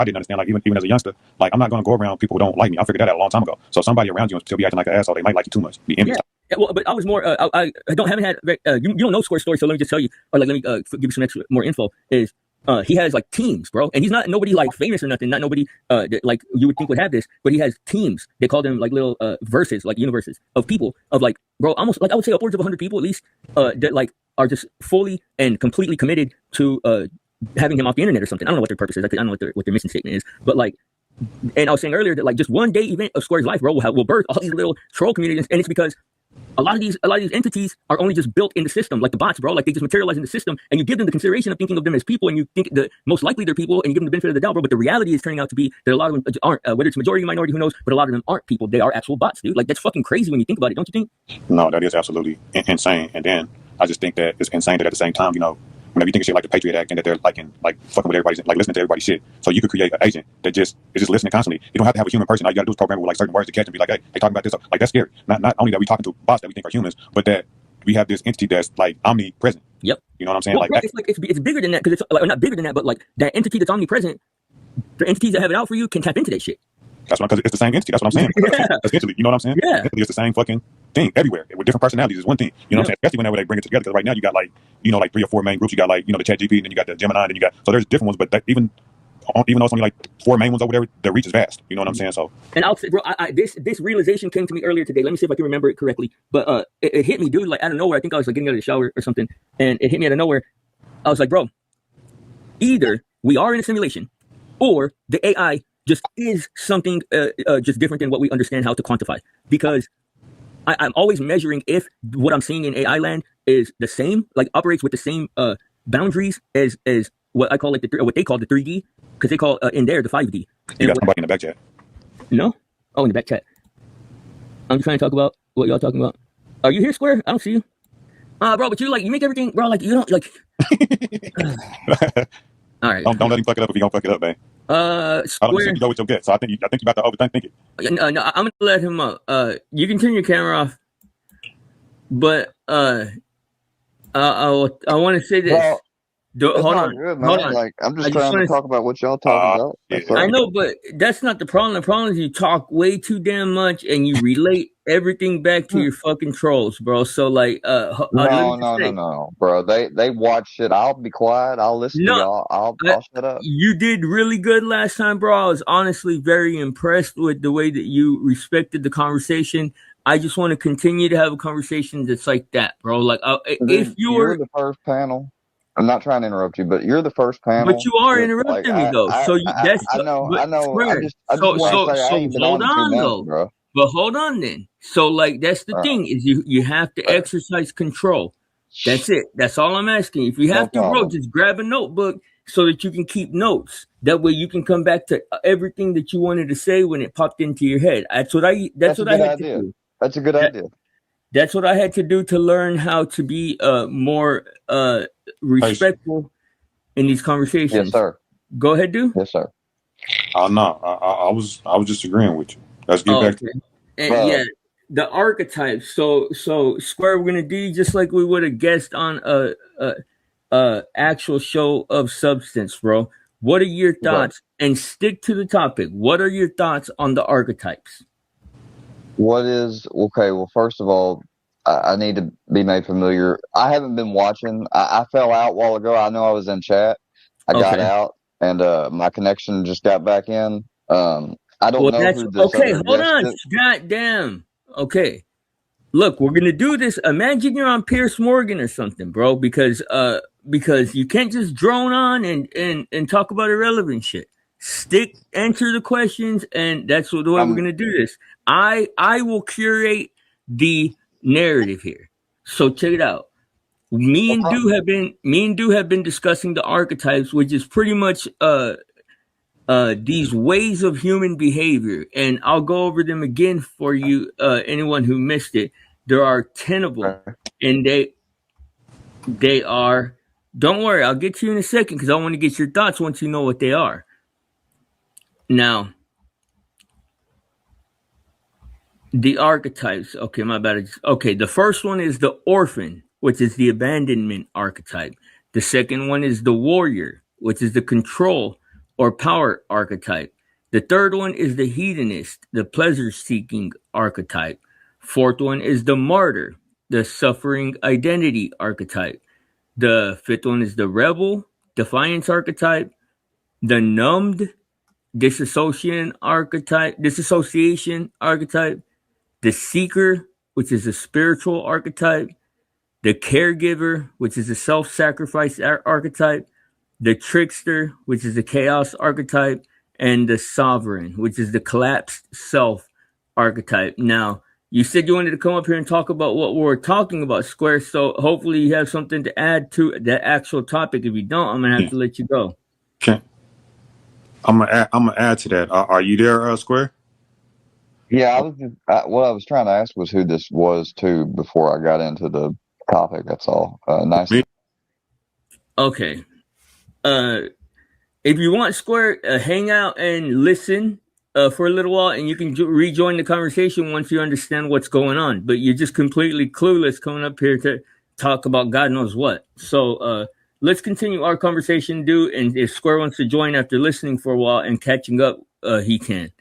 I didn't understand. Like even as a youngster, like I'm not gonna go around people who don't like me. I figured that out a long time ago. So somebody around you still be acting like an asshole. They might like you too much. Be envious. Yeah, well, but I was more. I haven't had. You don't know Square story, so let me just tell you, or like let me give you some extra more info. Is he has like teams, bro, and he's not nobody like famous or nothing. Not nobody like you would think would have this, but he has teams. They call them like little verses, like universes of people of like, bro, almost like I would say upwards of 100 people at least that like are just fully and completely committed to having him off the internet or something. I don't know what their purpose is. I don't know what their mission statement is, but like. And I was saying earlier that like just one day event of Square's life, bro, will birth all these little troll communities, and it's because a lot of these entities are only just built in the system, like the bots, bro. Like they just materialize in the system, and you give them the consideration of thinking of them as people, and you think that most likely they're people, and you give them the benefit of the doubt, bro. But the reality is turning out to be that a lot of them aren't, whether it's majority, minority, who knows? But a lot of them aren't people. They are actual bots, dude. Like that's fucking crazy when you think about it, don't you think? No, that is absolutely insane. And then I just think that it's insane that at the same time, whenever you think of shit like the Patriot Act and that they're like fucking with everybody's, like listening to everybody's shit. So you could create an agent that is just listening constantly. You don't have to have a human person. All you gotta do is program it with like certain words to catch and be like, hey, they talking about this. Like that's scary. Not only that we talking to bots that we think are humans, but that we have this entity that's like omnipresent. Yep. You know what I'm saying? Well, like it's bigger than that because it's like, not bigger than that, but like that entity that's omnipresent, the entities that have it out for you can tap into that shit. That's because it's the same entity. That's what I'm saying. Essentially, you know what I'm saying? Yeah. Essentially, it's the same fucking thing everywhere with different personalities. It's one thing. You know what I'm saying? Especially whenever they bring it together. Because right now you got like, like 3 or 4 main groups. You got like, the ChatGPT, and then you got the Gemini, and then you got, so there's different ones, but even though it's only like 4 main ones or whatever, the reach is vast. You know what I'm saying? So. And I'll say, bro, this realization came to me earlier today. Let me see if I can remember it correctly. But it hit me, dude, like out of nowhere. I think I was like getting out of the shower or something, and it hit me out of nowhere. I was like, bro, either we are in a simulation, or the AI just is something just different than what we understand how to quantify. Because I'm always measuring if what I'm seeing in AI land is the same, like operates with the same boundaries as what I call like what they call the 3D, because they call in there the 5D. You got somebody in the back chat? No? Oh, in the back chat. I'm just trying to talk about what y'all talking about. Are you here, Square? I don't see you. Bro, but you make everything, bro, like you don't like. All right. Don't let him fuck it up if he gonna fuck it up, man. Square. I don't think you go with your gut, so I think you about to overthink it. No, I'm gonna let him up. You can turn your camera off, but I want to say this. Well, hold on, good, man. hold on. Like I'm just trying to talk about what y'all talking about. I know, but that's not the problem. The problem is you talk way too damn much and you relate everything back to your fucking trolls, bro. So like, no, bro. They watch shit. I'll be quiet. I'll listen to y'all. I'll shut up. You did really good last time, bro. I was honestly very impressed with the way that you respected the conversation. I just want to continue to have a conversation that's like that, bro. Like, if you're the first panel. I'm not trying to interrupt you, but you're the first panel. But you are interrupting me, though. So that's I know. Square. So hold on, though. Bro. But hold on, then. So, like, that's the thing is you have to exercise control. That's it. That's all I'm asking. If you have to, bro, just grab a notebook so that you can keep notes. That way, you can come back to everything that you wanted to say when it popped into your head. That's what I had to do. That's a good idea. That's what I had to do to learn how to be more respectful in these conversations. Yes, sir. Go ahead, dude. Yes, sir. No, I was just agreeing with you. Let's get back to it. And the archetypes. So Square, we're gonna do just like we would have guessed on a actual show of substance, bro. What are your thoughts? Right. And stick to the topic. What are your thoughts on the archetypes? Well, first of all, I need to be made familiar. I haven't been watching. I fell out a while ago. I know I was in chat. I got out, and my connection just got back in. I don't know who this hold on. God damn. Okay. Look, we're going to do this. Imagine you're on Piers Morgan or something, bro, because you can't just drone on and talk about irrelevant shit. Answer the questions, and that's the way we're going to do this. I will curate the narrative here. So check it out. Me and Du have been discussing the archetypes, which is pretty much these ways of human behavior, and I'll go over them again for you, anyone who missed it. There are 10 of them, and they are. Don't worry, I'll get to you in a second because I want to get your thoughts once you know what they are. Now, the archetypes. Okay, my bad. Okay, the first one is the orphan, which is the abandonment archetype. The second one is the warrior, which is the control or power archetype. The third one is the hedonist, the pleasure-seeking archetype. Fourth one is the martyr, the suffering identity archetype. The fifth one is the rebel, defiance archetype. The numbed, disassociation archetype. The seeker, which is a spiritual archetype. The caregiver, which is a self-sacrifice archetype. The trickster, which is the chaos archetype. And the sovereign, which is the collapsed self archetype. Now, you said you wanted to come up here and talk about what we're talking about, Square. So hopefully you have something to add to the actual topic. If you don't, I'm gonna have to let you go. Okay. I'm gonna add to that. Are you there, Square? Yeah, what I was trying to ask was who this was too before I got into the topic. That's all. Nice. Me? Okay. If you want, Square, hang out and listen for a little while, and you can rejoin the conversation once you understand what's going on. But you're just completely clueless coming up here to talk about God knows what. So let's continue our conversation, dude. And if Square wants to join after listening for a while and catching up, he can.